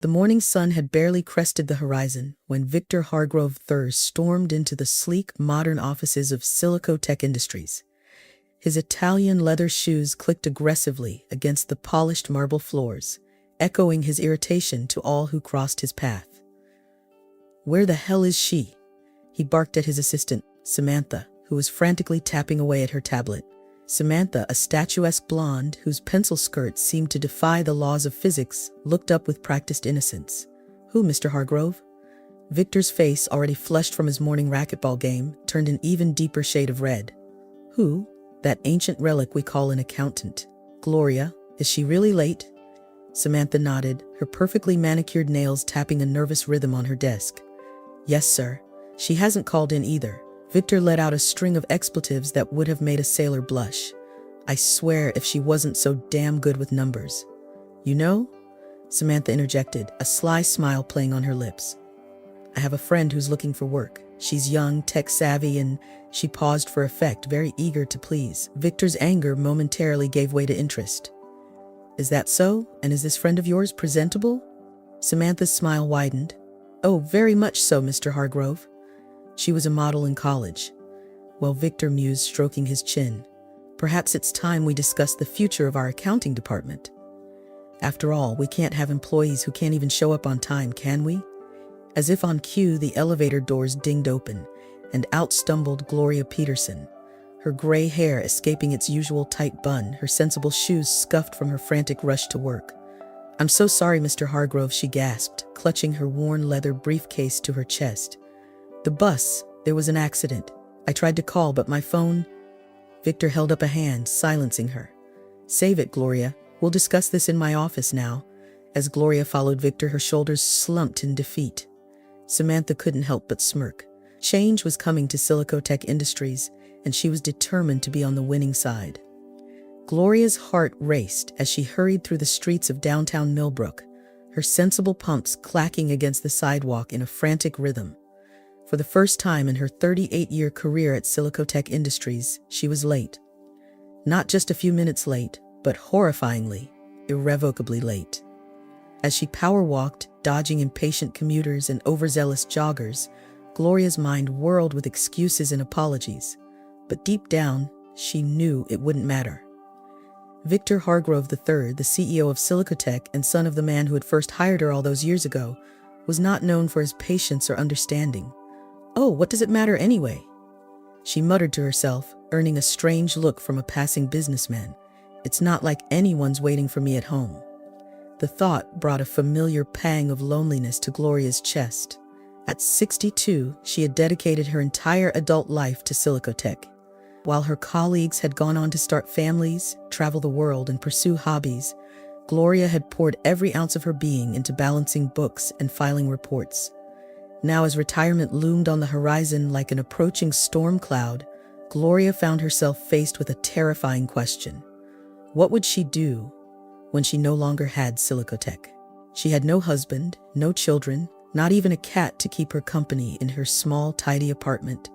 The morning sun had barely crested the horizon when Victor Hargrove III stormed into the sleek, modern offices of Silicotech Industries. His Italian leather shoes clicked aggressively against the polished marble floors, echoing his irritation to all who crossed his path. "Where the hell is she?" he barked at his assistant, Samantha, who was frantically tapping away at her tablet. Samantha, a statuesque blonde whose pencil skirt seemed to defy the laws of physics, looked up with practiced innocence. "Who, Mr. Hargrove?" Victor's face, already flushed from his morning racquetball game, turned an even deeper shade of red. "Who? That ancient relic we call an accountant. Gloria, is she really late?" Samantha nodded, her perfectly manicured nails tapping a nervous rhythm on her desk. "Yes, sir. She hasn't called in either." Victor let out a string of expletives that would have made a sailor blush. "I swear if she wasn't so damn good with numbers." "You know?" Samantha interjected, a sly smile playing on her lips. "I have a friend who's looking for work. She's young, tech-savvy, and..." She paused for effect, very eager to please. Victor's anger momentarily gave way to interest. "Is that so? And is this friend of yours presentable?" Samantha's smile widened. "Oh, very much so, Mr. Hargrove. She was a model in college." "Well," Victor mused, stroking his chin, "perhaps it's time we discuss the future of our accounting department. After all, we can't have employees who can't even show up on time, can we?" As if on cue, the elevator doors dinged open, and out stumbled Gloria Peterson, her gray hair escaping its usual tight bun, her sensible shoes scuffed from her frantic rush to work. "I'm so sorry, Mr. Hargrove," she gasped, clutching her worn leather briefcase to her chest. "The bus, there was an accident. I tried to call, but my phone..." Victor held up a hand, silencing her. "Save it, Gloria. We'll discuss this in my office now." As Gloria followed Victor, her shoulders slumped in defeat. Samantha couldn't help but smirk. Change was coming to Silicotech Industries, and she was determined to be on the winning side. Gloria's heart raced as she hurried through the streets of downtown Millbrook, her sensible pumps clacking against the sidewalk in a frantic rhythm. For the first time in her 38-year career at Silicotech Industries, she was late. Not just a few minutes late, but horrifyingly, irrevocably late. As she power-walked, dodging impatient commuters and overzealous joggers, Gloria's mind whirled with excuses and apologies. But deep down, she knew it wouldn't matter. Victor Hargrove III, the CEO of Silicotech and son of the man who had first hired her all those years ago, was not known for his patience or understanding. "Oh, what does it matter anyway?" she muttered to herself, earning a strange look from a passing businessman. "It's not like anyone's waiting for me at home." The thought brought a familiar pang of loneliness to Gloria's chest. At 62, she had dedicated her entire adult life to Silicotech. While her colleagues had gone on to start families, travel the world, and pursue hobbies, Gloria had poured every ounce of her being into balancing books and filing reports. Now, as retirement loomed on the horizon like an approaching storm cloud, Gloria found herself faced with a terrifying question. What would she do when she no longer had Silicotech? She had no husband, no children, not even a cat to keep her company in her small, tidy apartment.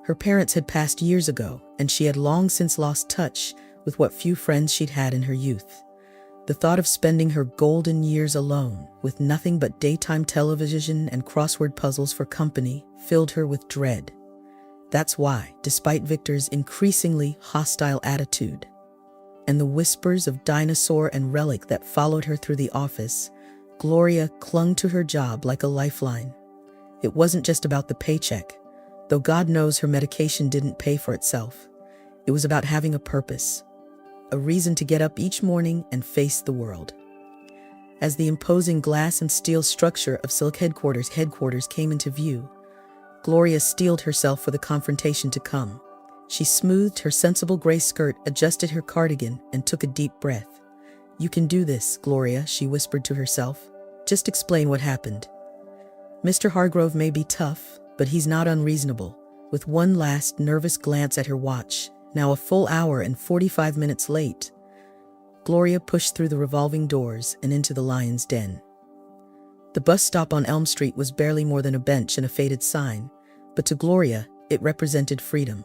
Her parents had passed years ago, and she had long since lost touch with what few friends she'd had in her youth. The thought of spending her golden years alone, with nothing but daytime television and crossword puzzles for company, filled her with dread. That's why, despite Victor's increasingly hostile attitude, and the whispers of dinosaur and relic that followed her through the office, Gloria clung to her job like a lifeline. It wasn't just about the paycheck, though God knows her medication didn't pay for itself. It was about having a purpose, a reason to get up each morning and face the world. As the imposing glass and steel structure of Silicotech headquarters came into view, Gloria steeled herself for the confrontation to come. She smoothed her sensible gray skirt, adjusted her cardigan, and took a deep breath. "You can do this, Gloria," she whispered to herself. "Just explain what happened. Mr. Hargrove may be tough, but he's not unreasonable." With one last nervous glance at her watch, now a full hour and 45 minutes late, Gloria pushed through the revolving doors and into the lion's den. The bus stop on Elm Street was barely more than a bench and a faded sign, but to Gloria, it represented freedom.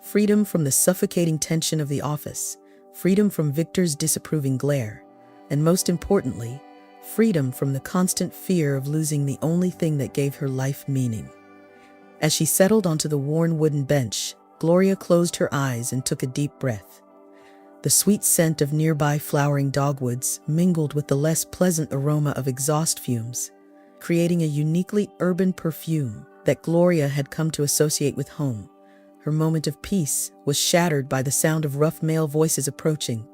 Freedom from the suffocating tension of the office, freedom from Victor's disapproving glare, and most importantly, freedom from the constant fear of losing the only thing that gave her life meaning. As she settled onto the worn wooden bench, Gloria closed her eyes and took a deep breath. The sweet scent of nearby flowering dogwoods mingled with the less pleasant aroma of exhaust fumes, creating a uniquely urban perfume that Gloria had come to associate with home. Her moment of peace was shattered by the sound of rough male voices approaching.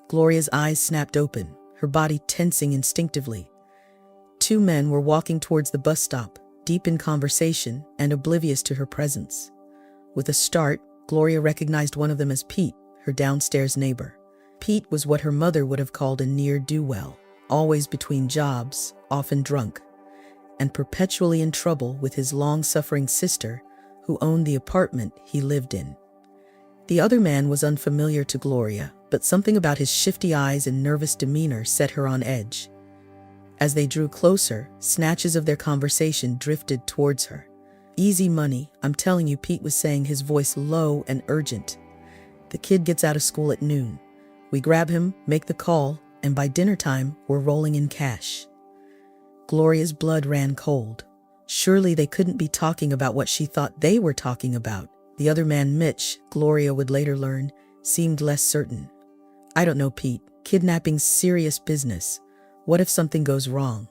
Gloria's eyes snapped open, her body tensing instinctively. Two men were walking towards the bus stop, deep in conversation and oblivious to her presence. With a start, Gloria recognized one of them as Pete, her downstairs neighbor. Pete was what her mother would have called a ne'er-do-well, always between jobs, often drunk, and perpetually in trouble with his long-suffering sister, who owned the apartment he lived in. The other man was unfamiliar to Gloria, but something about his shifty eyes and nervous demeanor set her on edge. As they drew closer, snatches of their conversation drifted towards her. "Easy money, I'm telling you," Pete was saying, his voice low and urgent. "The kid gets out of school at noon. We grab him, make the call, and by dinner time, we're rolling in cash." Gloria's blood ran cold. Surely they couldn't be talking about what she thought they were talking about. The other man, Mitch, Gloria would later learn, seemed less certain. "I don't know, Pete. Kidnapping's serious business. What if something goes wrong?"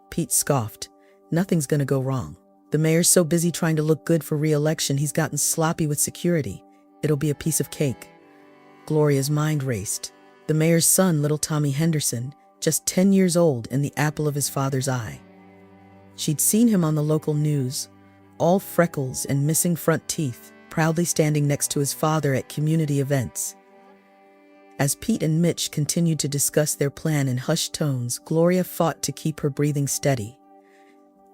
Pete scoffed. "Nothing's gonna go wrong. The mayor's so busy trying to look good for re-election he's gotten sloppy with security. It'll be a piece of cake." Gloria's mind raced. The mayor's son, little Tommy Henderson, just 10 years old and the apple of his father's eye. She'd seen him on the local news, all freckles and missing front teeth, proudly standing next to his father at community events. As Pete and Mitch continued to discuss their plan in hushed tones, Gloria fought to keep her breathing steady.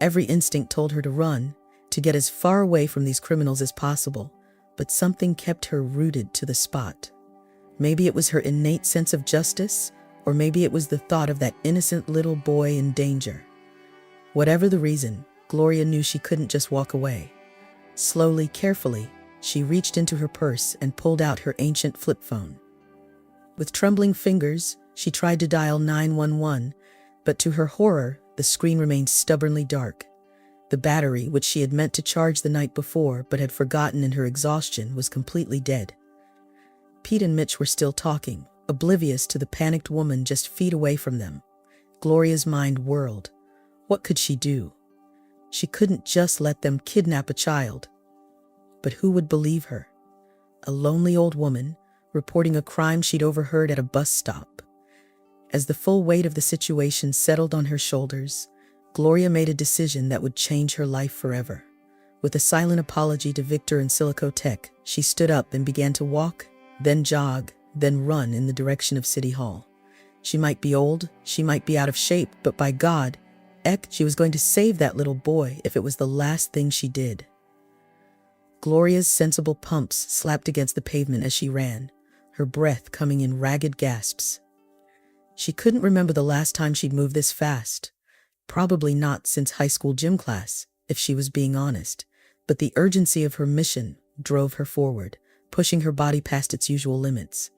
Every instinct told her to run, to get as far away from these criminals as possible, but something kept her rooted to the spot. Maybe it was her innate sense of justice, or maybe it was the thought of that innocent little boy in danger. Whatever the reason, Gloria knew she couldn't just walk away. Slowly, carefully, she reached into her purse and pulled out her ancient flip phone. With trembling fingers, she tried to dial 911, but to her horror, the screen remained stubbornly dark. The battery, which she had meant to charge the night before but had forgotten in her exhaustion, was completely dead. Pete and Mitch were still talking, oblivious to the panicked woman just feet away from them. Gloria's mind whirled. What could she do? She couldn't just let them kidnap a child. But who would believe her? A lonely old woman, reporting a crime she'd overheard at a bus stop. As the full weight of the situation settled on her shoulders, Gloria made a decision that would change her life forever. With a silent apology to Victor and Silico Tech, she stood up and began to walk, then jog, then run in the direction of City Hall. She might be old, she might be out of shape, but by God, she was going to save that little boy if it was the last thing she did. Gloria's sensible pumps slapped against the pavement as she ran, her breath coming in ragged gasps. She couldn't remember the last time she'd moved this fast. Probably not since high school gym class, if she was being honest. But the urgency of her mission drove her forward, pushing her body past its usual limits.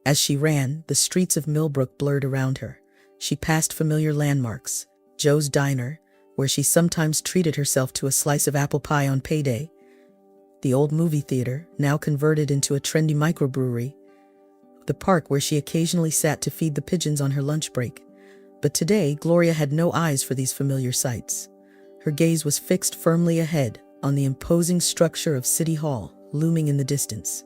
As she ran, the streets of Millbrook blurred around her. She passed familiar landmarks, Joe's Diner, where she sometimes treated herself to a slice of apple pie on payday, the old movie theater, now converted into a trendy microbrewery, the park where she occasionally sat to feed the pigeons on her lunch break. But today, Gloria had no eyes for these familiar sights. Her gaze was fixed firmly ahead, on the imposing structure of City Hall, looming in the distance.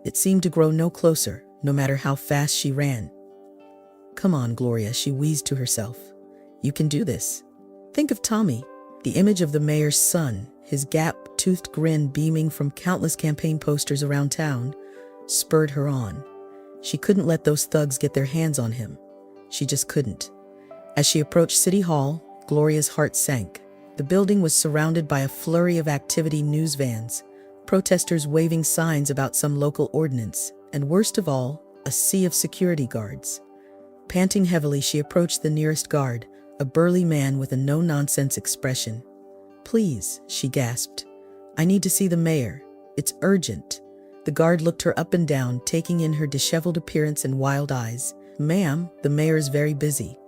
It seemed to grow no closer, no matter how fast she ran. "Come on, Gloria," she wheezed to herself. "You can do this." Think of Tommy, the image of the mayor's son, his gap-toothed grin beaming from countless campaign posters around town, spurred her on. She couldn't let those thugs get their hands on him. She just couldn't. As she approached City Hall, Gloria's heart sank. The building was surrounded by a flurry of activity news vans, protesters waving signs about some local ordinance, and worst of all, a sea of security guards. Panting heavily, she approached the nearest guard, a burly man with a no-nonsense expression. "Please," she gasped. "I need to see the mayor. It's urgent." The guard looked her up and down, taking in her disheveled appearance and wild eyes. "Ma'am, the mayor is very busy.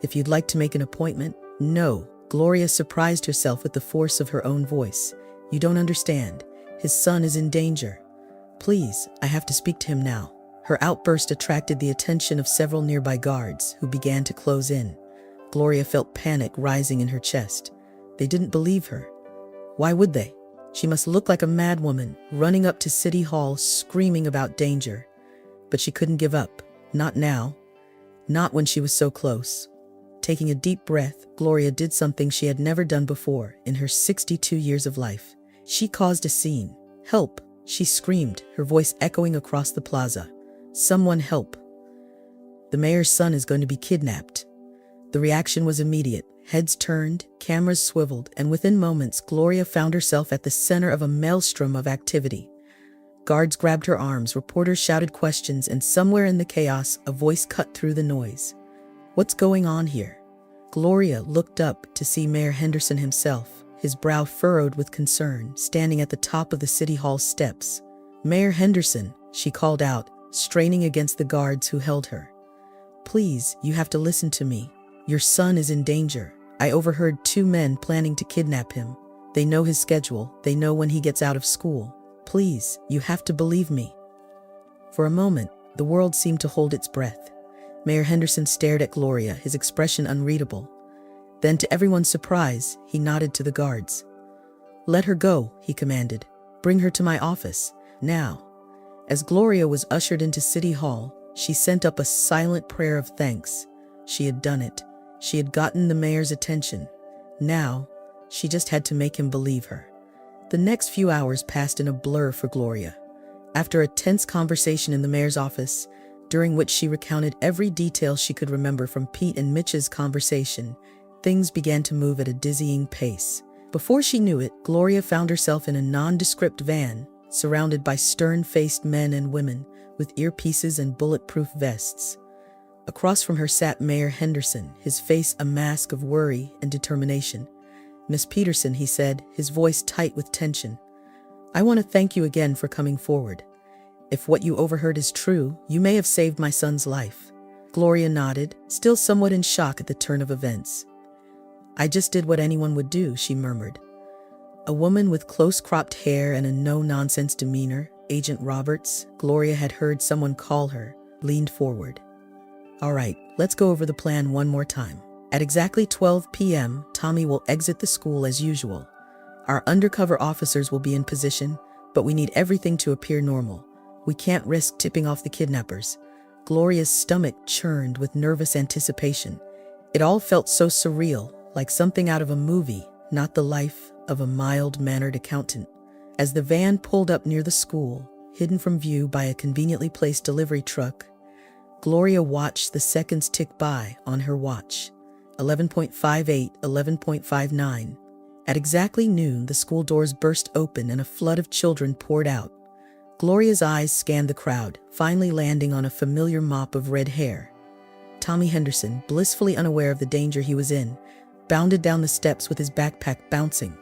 If you'd like to make an appointment. No, Gloria surprised herself with the force of her own voice. You don't understand. His son is in danger. Please, I have to speak to him now. Her outburst attracted the attention of several nearby guards, who began to close in. Gloria felt panic rising in her chest. They didn't believe her. Why would they? She must look like a madwoman, running up to City Hall screaming about danger. But she couldn't give up. Not now. Not when she was so close. Taking a deep breath, Gloria did something she had never done before in her 62 years of life. She caused a scene. Help! She screamed, her voice echoing across the plaza. Someone help! The mayor's son is going to be kidnapped. The reaction was immediate. Heads turned, cameras swiveled, and within moments, Gloria found herself at the center of a maelstrom of activity. Guards grabbed her arms, reporters shouted questions, and somewhere in the chaos, a voice cut through the noise. What's going on here? Gloria looked up to see Mayor Henderson himself, his brow furrowed with concern, standing at the top of the City Hall steps. Mayor Henderson, she called out, straining against the guards who held her. Please, you have to listen to me. Your son is in danger. I overheard 2 men planning to kidnap him. They know his schedule. They know when he gets out of school. Please, you have to believe me. For a moment, the world seemed to hold its breath. Mayor Henderson stared at Gloria, his expression unreadable. Then, to everyone's surprise, he nodded to the guards. Let her go, he commanded. Bring her to my office, now. As Gloria was ushered into City Hall, she sent up a silent prayer of thanks. She had done it. She had gotten the mayor's attention. Now, she just had to make him believe her. The next few hours passed in a blur for Gloria. After a tense conversation in the mayor's office, during which she recounted every detail she could remember from Pete and Mitch's conversation, things began to move at a dizzying pace. Before she knew it, Gloria found herself in a nondescript van, surrounded by stern-faced men and women with earpieces and bulletproof vests. Across from her sat Mayor Henderson, his face a mask of worry and determination. Miss Peterson, he said, his voice tight with tension. I want to thank you again for coming forward. If what you overheard is true, you may have saved my son's life. Gloria nodded, still somewhat in shock at the turn of events. I just did what anyone would do, she murmured. A woman with close-cropped hair and a no-nonsense demeanor, Agent Roberts, Gloria had heard someone call her, leaned forward. All right, let's go over the plan one more time. At exactly 12 p.m., Tommy will exit the school as usual. Our undercover officers will be in position, but we need everything to appear normal. We can't risk tipping off the kidnappers. Gloria's stomach churned with nervous anticipation. It all felt so surreal, like something out of a movie, not the life of a mild-mannered accountant. As the van pulled up near the school, hidden from view by a conveniently placed delivery truck, Gloria watched the seconds tick by on her watch. 11.58, 11.59. At exactly noon, the school doors burst open and a flood of children poured out. Gloria's eyes scanned the crowd, finally landing on a familiar mop of red hair. Tommy Henderson, blissfully unaware of the danger he was in, bounded down the steps with his backpack bouncing.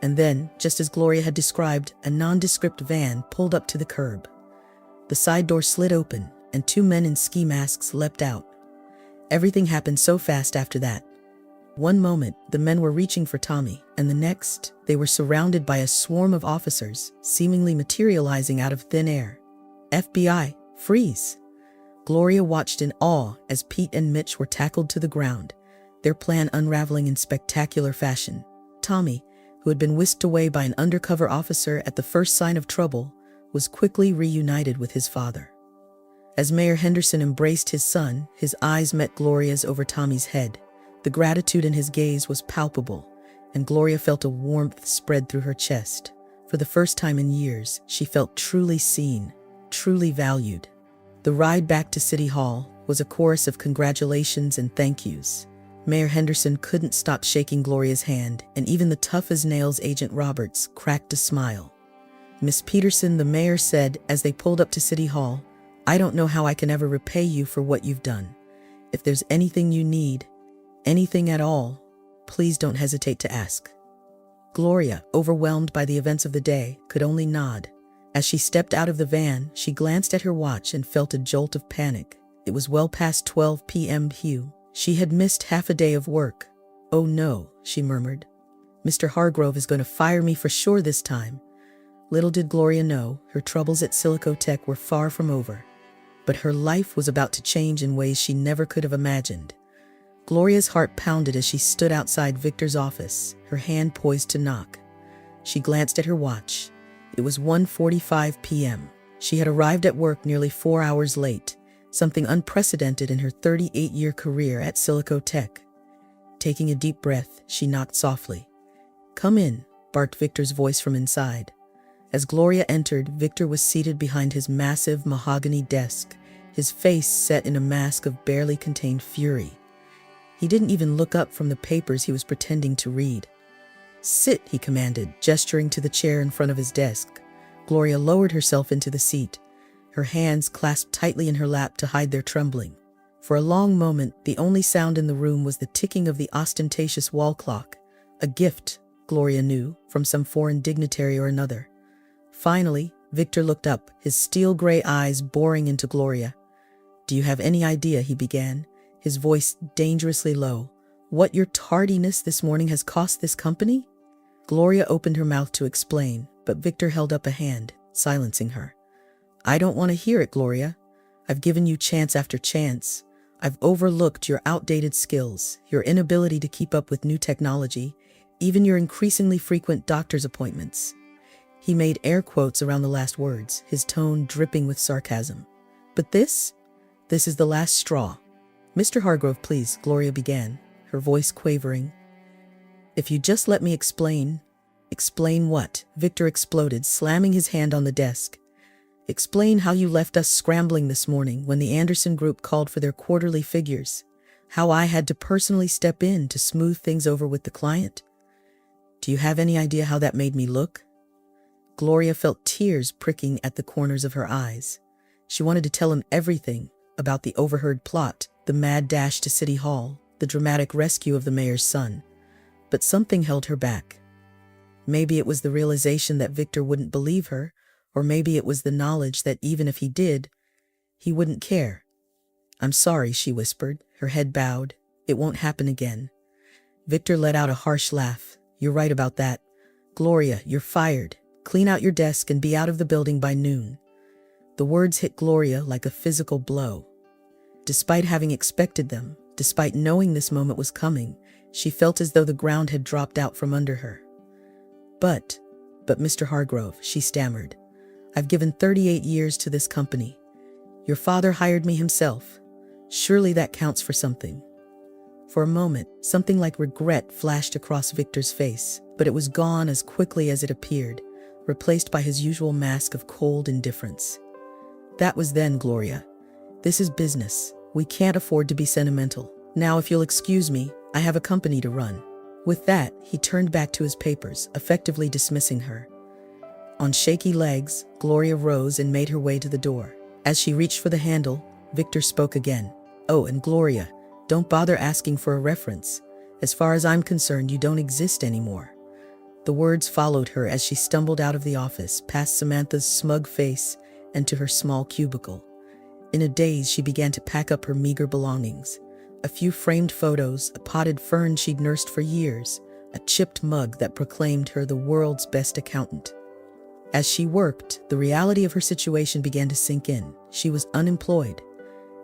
And then, just as Gloria had described, a nondescript van pulled up to the curb. The side door slid open, and 2 men in ski masks leapt out. Everything happened so fast after that. One moment, the men were reaching for Tommy, and the next, they were surrounded by a swarm of officers, seemingly materializing out of thin air. FBI, freeze! Gloria watched in awe as Pete and Mitch were tackled to the ground, their plan unraveling in spectacular fashion. Tommy, who had been whisked away by an undercover officer at the first sign of trouble, was quickly reunited with his father. As Mayor Henderson embraced his son, his eyes met Gloria's over Tommy's head. The gratitude in his gaze was palpable, and Gloria felt a warmth spread through her chest. For the first time in years, she felt truly seen, truly valued. The ride back to City Hall was a chorus of congratulations and thank yous. Mayor Henderson couldn't stop shaking Gloria's hand, and even the tough-as-nails Agent Roberts cracked a smile. Miss Peterson, the mayor said as they pulled up to City Hall, I don't know how I can ever repay you for what you've done. If there's anything you need, anything at all, please don't hesitate to ask. Gloria, overwhelmed by the events of the day, could only nod. As she stepped out of the van, she glanced at her watch and felt a jolt of panic. It was well past 12 p.m. Hugh. She had missed half a day of work. "Oh no," she murmured. "Mr. Hargrove is going to fire me for sure this time." Little did Gloria know, her troubles at Silicotech were far from over. But her life was about to change in ways she never could have imagined. Gloria's heart pounded as she stood outside Victor's office, her hand poised to knock. She glanced at her watch. It was 1:45 p.m. She had arrived at work nearly 4 hours late, something unprecedented in her 38-year career at Silicotech. Taking a deep breath, she knocked softly. "Come in," barked Victor's voice from inside. As Gloria entered, Victor was seated behind his massive mahogany desk, his face set in a mask of barely contained fury. He didn't even look up from the papers he was pretending to read. "Sit," he commanded, gesturing to the chair in front of his desk. Gloria lowered herself into the seat, her hands clasped tightly in her lap to hide their trembling. For a long moment, the only sound in the room was the ticking of the ostentatious wall clock, a gift, Gloria knew, from some foreign dignitary or another. Finally, Victor looked up, his steel-gray eyes boring into Gloria. "Do you have any idea," he began, his voice dangerously low, "what your tardiness this morning has cost this company?" Gloria opened her mouth to explain, but Victor held up a hand, silencing her. "I don't want to hear it, Gloria. I've given you chance after chance. I've overlooked your outdated skills, your inability to keep up with new technology, even your increasingly frequent doctor's appointments." He made air quotes around the last words, his tone dripping with sarcasm. "But this is the last straw." "Mr. Hargrove, please," Gloria began, her voice quavering. "If you just let me explain." "Explain what?" Victor exploded, slamming his hand on the desk. "Explain how you left us scrambling this morning when the Anderson Group called for their quarterly figures. How I had to personally step in to smooth things over with the client. Do you have any idea how that made me look?" Gloria felt tears pricking at the corners of her eyes. She wanted to tell him everything about the overheard plot, the mad dash to City Hall, the dramatic rescue of the mayor's son. But something held her back. Maybe it was the realization that Victor wouldn't believe her, or maybe it was the knowledge that even if he did, he wouldn't care. "I'm sorry," she whispered, her head bowed. "It won't happen again." Victor let out a harsh laugh. "You're right about that. Gloria, you're fired. Clean out your desk and be out of the building by noon." The words hit Gloria like a physical blow. Despite having expected them, despite knowing this moment was coming, she felt as though the ground had dropped out from under her. But Mr. Hargrove," she stammered, "I've given 38 years to this company. Your father hired me himself. Surely that counts for something." For a moment, something like regret flashed across Victor's face, but it was gone as quickly as it appeared, replaced by his usual mask of cold indifference. "That was then, Gloria. This is business. We can't afford to be sentimental. Now, if you'll excuse me, I have a company to run." With that, he turned back to his papers, effectively dismissing her. On shaky legs, Gloria rose and made her way to the door. As she reached for the handle, Victor spoke again. "Oh, and Gloria, don't bother asking for a reference. As far as I'm concerned, you don't exist anymore." The words followed her as she stumbled out of the office, past Samantha's smug face, and to her small cubicle. In a daze, she began to pack up her meager belongings. A few framed photos, a potted fern she'd nursed for years, a chipped mug that proclaimed her the world's best accountant. As she worked, the reality of her situation began to sink in. She was unemployed.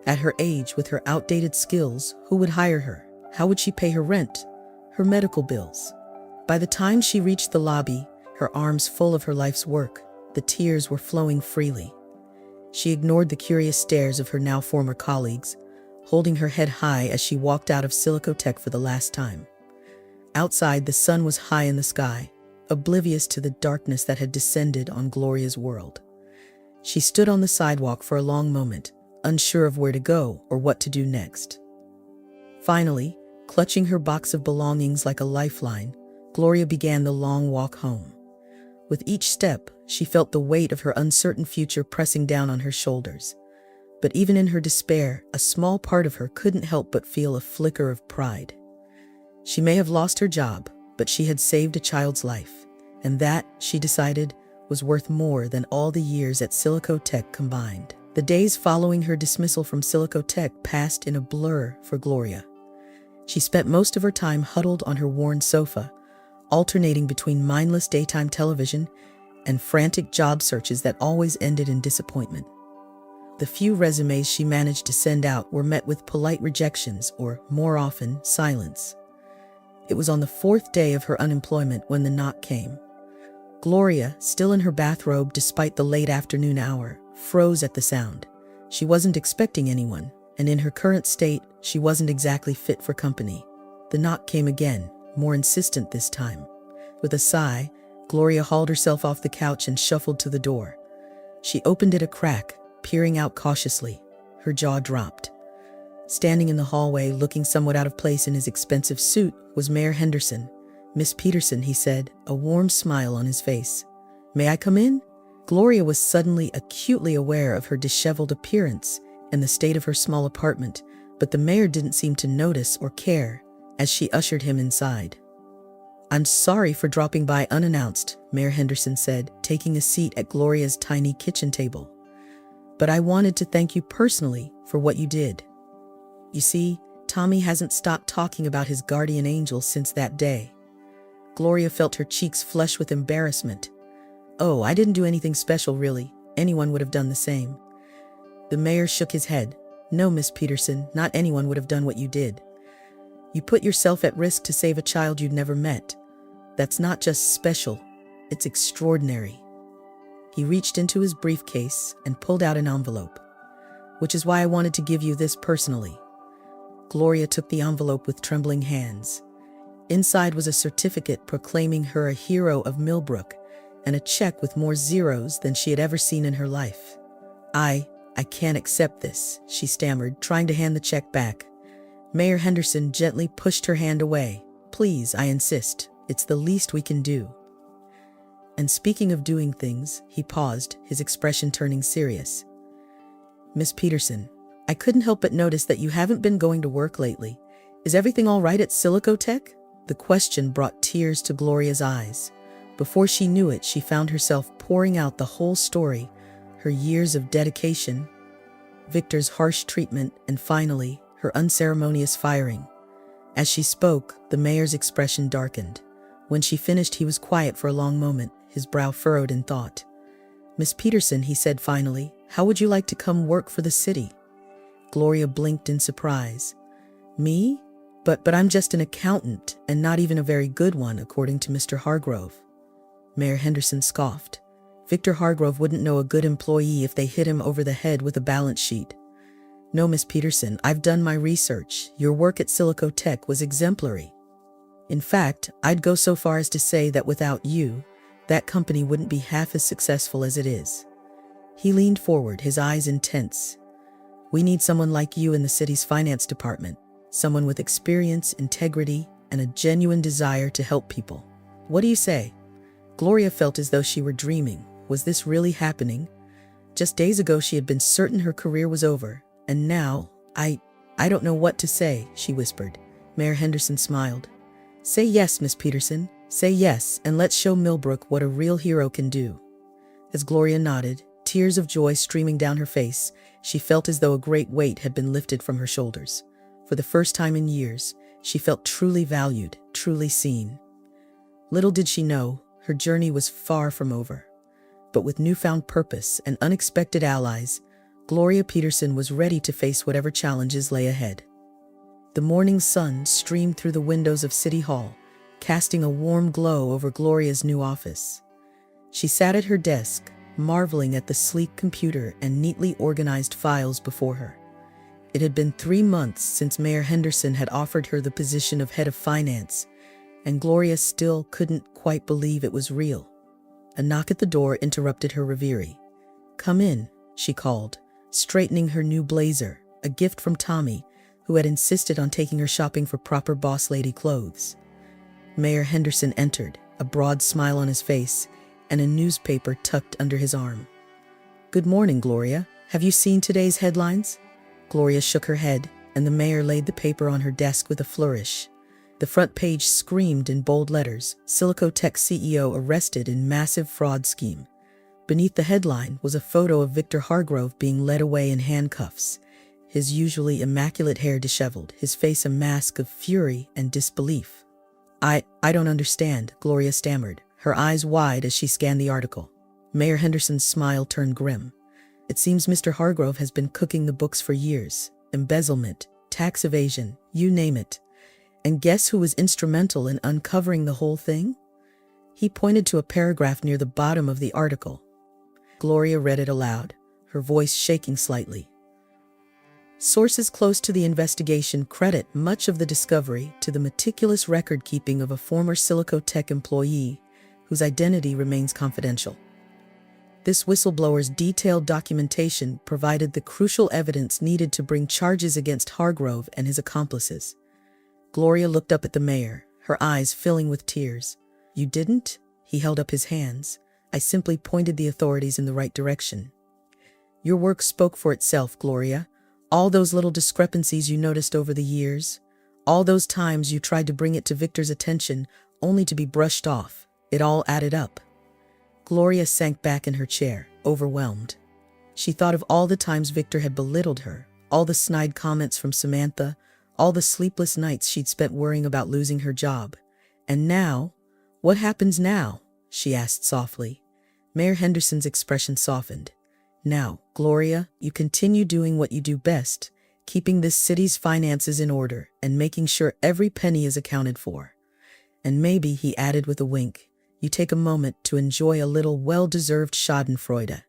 At her age, with her outdated skills, who would hire her? How would she pay her rent? Her medical bills? By the time she reached the lobby, her arms full of her life's work, the tears were flowing freely. She ignored the curious stares of her now former colleagues, holding her head high as she walked out of Silicotech for the last time. Outside, the sun was high in the sky, oblivious to the darkness that had descended on Gloria's world. She stood on the sidewalk for a long moment, unsure of where to go or what to do next. Finally, clutching her box of belongings like a lifeline, Gloria began the long walk home. With each step, she felt the weight of her uncertain future pressing down on her shoulders. But even in her despair, a small part of her couldn't help but feel a flicker of pride. She may have lost her job, but she had saved a child's life, and that, she decided, was worth more than all the years at Silicotech combined. The days following her dismissal from Silicotech passed in a blur for Gloria. She spent most of her time huddled on her worn sofa, alternating between mindless daytime television and frantic job searches that always ended in disappointment. The few resumes she managed to send out were met with polite rejections or, more often, silence. It was on the fourth day of her unemployment when the knock came. Gloria, still in her bathrobe despite the late afternoon hour, froze at the sound. She wasn't expecting anyone, and in her current state, she wasn't exactly fit for company. The knock came again, more insistent this time. With a sigh, Gloria hauled herself off the couch and shuffled to the door. She opened it a crack, peering out cautiously. Her jaw dropped. Standing in the hallway, looking somewhat out of place in his expensive suit, was Mayor Henderson. "Miss Peterson," he said, a warm smile on his face. "May I come in?" Gloria was suddenly acutely aware of her disheveled appearance and the state of her small apartment, but the mayor didn't seem to notice or care as she ushered him inside. "I'm sorry for dropping by unannounced," Mayor Henderson said, taking a seat at Gloria's tiny kitchen table. "But I wanted to thank you personally for what you did. You see, Tommy hasn't stopped talking about his guardian angel since that day." Gloria felt her cheeks flush with embarrassment. "Oh, I didn't do anything special, really. Anyone would have done the same." The mayor shook his head. "No, Miss Peterson, not anyone would have done what you did. You put yourself at risk to save a child you'd never met. That's not just special, it's extraordinary." He reached into his briefcase and pulled out an envelope. "Which is why I wanted to give you this personally." Gloria took the envelope with trembling hands. Inside was a certificate proclaiming her a hero of Millbrook and a check with more zeros than she had ever seen in her life. I can't accept this," she stammered, trying to hand the check back. Mayor Henderson gently pushed her hand away. "Please, I insist. It's the least we can do." And speaking of doing things, he paused, his expression turning serious. "Miss Peterson, I couldn't help but notice that you haven't been going to work lately. Is everything all right at Silicotech?" The question brought tears to Gloria's eyes. Before she knew it, she found herself pouring out the whole story, her years of dedication, Victor's harsh treatment, and finally, her unceremonious firing. As she spoke, the mayor's expression darkened. When she finished, he was quiet for a long moment, his brow furrowed in thought. "Miss Peterson," he said finally, "how would you like to come work for the city?" Gloria blinked in surprise. "Me? But I'm just an accountant, and not even a very good one, according to Mr. Hargrove." Mayor Henderson scoffed. Victor Hargrove wouldn't know a good employee if they hit him over the head with a balance sheet. "No, Miss Peterson, I've done my research. Your work at Silicotech was exemplary. In fact, I'd go so far as to say that without you, that company wouldn't be half as successful as it is." He leaned forward, his eyes intense. "We need someone like you in the city's finance department, someone with experience, integrity, and a genuine desire to help people. What do you say?" Gloria felt as though she were dreaming. Was this really happening? Just days ago she had been certain her career was over, and now, I don't know what to say," she whispered. Mayor Henderson smiled. "Say yes, Miss Peterson. Say yes, and let's show Millbrook what a real hero can do." As Gloria nodded, tears of joy streaming down her face, she felt as though a great weight had been lifted from her shoulders. For the first time in years, she felt truly valued, truly seen. Little did she know, her journey was far from over. But with newfound purpose and unexpected allies, Gloria Peterson was ready to face whatever challenges lay ahead. The morning sun streamed through the windows of City Hall, casting a warm glow over Gloria's new office. She sat at her desk, marveling at the sleek computer and neatly organized files before her. It had been 3 months since Mayor Henderson had offered her the position of head of finance, and Gloria still couldn't quite believe it was real. A knock at the door interrupted her reverie. "Come in," she called, straightening her new blazer, a gift from Tommy, who had insisted on taking her shopping for proper boss lady clothes. Mayor Henderson entered, a broad smile on his face, and a newspaper tucked under his arm. "Good morning, Gloria. Have you seen today's headlines?" Gloria shook her head, and the mayor laid the paper on her desk with a flourish. The front page screamed in bold letters, "Silicotech CEO arrested in massive fraud scheme." Beneath the headline was a photo of Victor Hargrove being led away in handcuffs, his usually immaculate hair disheveled, his face a mask of fury and disbelief. I don't understand, Gloria stammered, her eyes wide as she scanned the article. Mayor Henderson's smile turned grim. It seems Mr. Hargrove has been cooking the books for years. Embezzlement, tax evasion, you name it. And guess who was instrumental in uncovering the whole thing? He pointed to a paragraph near the bottom of the article. Gloria read it aloud, her voice shaking slightly. Sources close to the investigation credit much of the discovery to the meticulous record-keeping of a former Silico Tech employee whose identity remains confidential. This whistleblower's detailed documentation provided the crucial evidence needed to bring charges against Hargrove and his accomplices. Gloria looked up at the mayor, her eyes filling with tears. You didn't? He held up his hands. I simply pointed the authorities in the right direction. Your work spoke for itself, Gloria. All those little discrepancies you noticed over the years, all those times you tried to bring it to Victor's attention only to be brushed off, it all added up. Gloria sank back in her chair, overwhelmed. She thought of all the times Victor had belittled her, all the snide comments from Samantha, all the sleepless nights she'd spent worrying about losing her job. And now, what happens now? She asked softly. Mayor Henderson's expression softened. Now, Gloria, you continue doing what you do best, keeping this city's finances in order and making sure every penny is accounted for. And maybe, he added with a wink, you take a moment to enjoy a little well-deserved schadenfreude.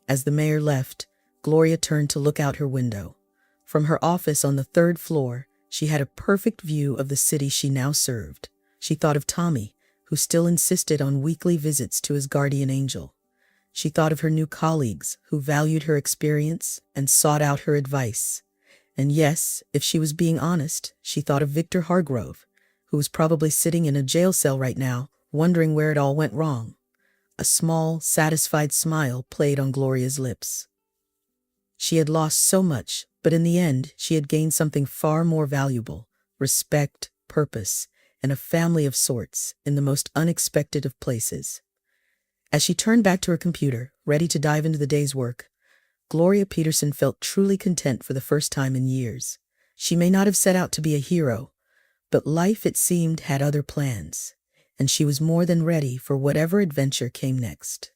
As the mayor left, Gloria turned to look out her window. From her office on the 3rd floor, she had a perfect view of the city she now served. She thought of Tommy, who still insisted on weekly visits to his guardian angel. She thought of her new colleagues, who valued her experience and sought out her advice. And yes, if she was being honest, she thought of Victor Hargrove, who was probably sitting in a jail cell right now, wondering where it all went wrong. A small, satisfied smile played on Gloria's lips. She had lost so much, but in the end, she had gained something far more valuable: respect, purpose, and a family of sorts in the most unexpected of places. As she turned back to her computer, ready to dive into the day's work, Gloria Peterson felt truly content for the first time in years. She may not have set out to be a hero, but life, it seemed, had other plans, and she was more than ready for whatever adventure came next.